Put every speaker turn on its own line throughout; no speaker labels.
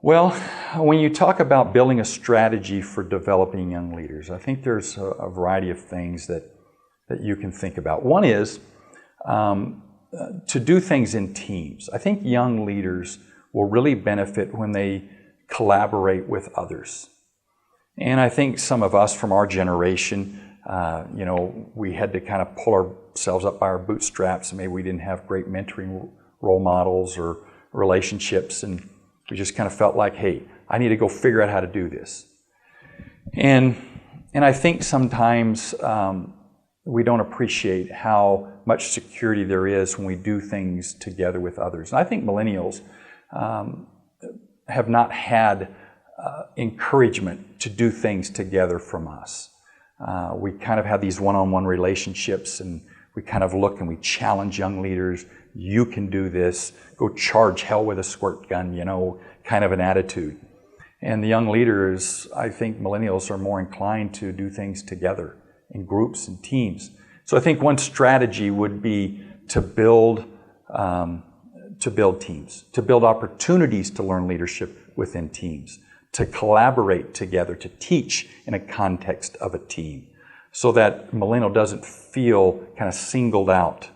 Well, when you talk about building a strategy for developing young leaders, I think there's a variety of things that you can think about. One is to do things in teams. I think young leaders will really benefit when they collaborate with others. And I think some of us from our generation, we had to kind of pull ourselves up by our bootstraps, and maybe we didn't have great mentoring role models or relationships, and we just kind of felt like, hey, I need to go figure out how to do this. And I think sometimes we don't appreciate how much security there is when we do things together with others. And I think millennials have not had encouragement to do things together from us. We kind of have these one-on-one relationships, and we kind of look and we challenge young leaders. You can do this. Go charge hell with a squirt gun, kind of an attitude. And the young leaders, I think millennials are more inclined to do things together in groups and teams. So I think one strategy would be to build teams, to build opportunities to learn leadership within teams, to collaborate together, to teach in a context of a team, so that millennial doesn't feel kind of singled out,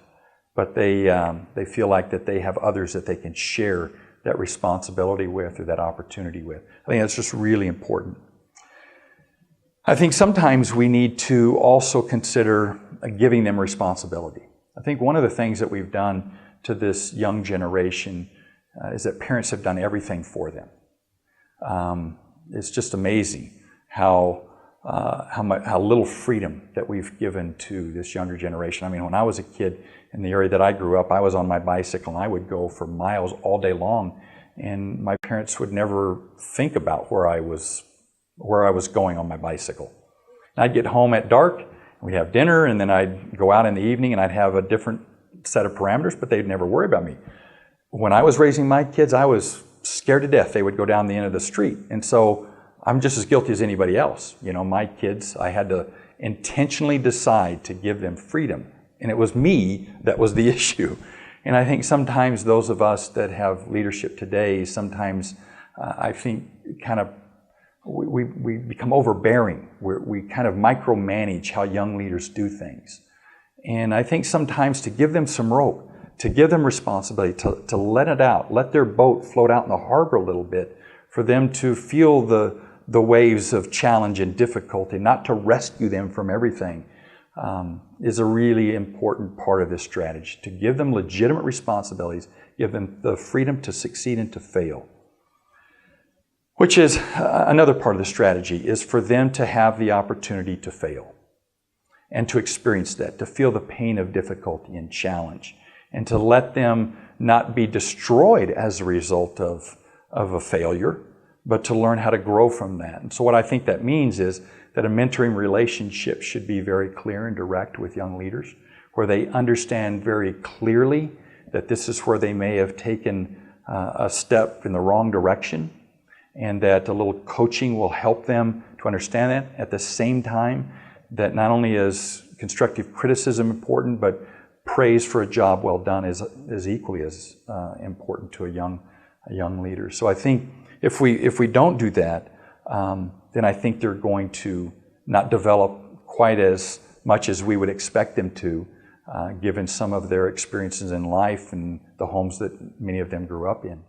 but they feel like that they have others that they can share that responsibility with or that opportunity with. I think that's just really important. I think sometimes we need to also consider giving them responsibility. I think one of the things that we've done to this young generation is that parents have done everything for them. It's just amazing how little freedom that we've given to this younger generation. I mean, when I was a kid in the area that I grew up, I was on my bicycle and I would go for miles all day long, and my parents would never think about where I was going on my bicycle. And I'd get home at dark, and we'd have dinner, and then I'd go out in the evening and I'd have a different set of parameters, but they'd never worry about me. When I was raising my kids, I was scared to death they would go down the end of the street. And so I'm just as guilty as anybody else. My kids, I had to intentionally decide to give them freedom. And it was me that was the issue. And I think sometimes those of us that have leadership today, sometimes I think kind of we become overbearing. We kind of micromanage how young leaders do things. And I think sometimes to give them some rope, to give them responsibility, to let it out, let their boat float out in the harbor a little bit, for them to feel the waves of challenge and difficulty, not to rescue them from everything, is a really important part of this strategy. To give them legitimate responsibilities, give them the freedom to succeed and to fail. Which is another part of the strategy, is for them to have the opportunity to fail and to experience that, to feel the pain of difficulty and challenge, and to let them not be destroyed as a result of a failure, but to learn how to grow from that. And so what I think that means is that a mentoring relationship should be very clear and direct with young leaders, where they understand very clearly that this is where they may have taken a step in the wrong direction, and that a little coaching will help them to understand that. At the same time, that not only is constructive criticism important, but praise for a job well done is equally as important to a young leader. So I think if we don't do that, then I think they're going to not develop quite as much as we would expect them to, given some of their experiences in life and the homes that many of them grew up in.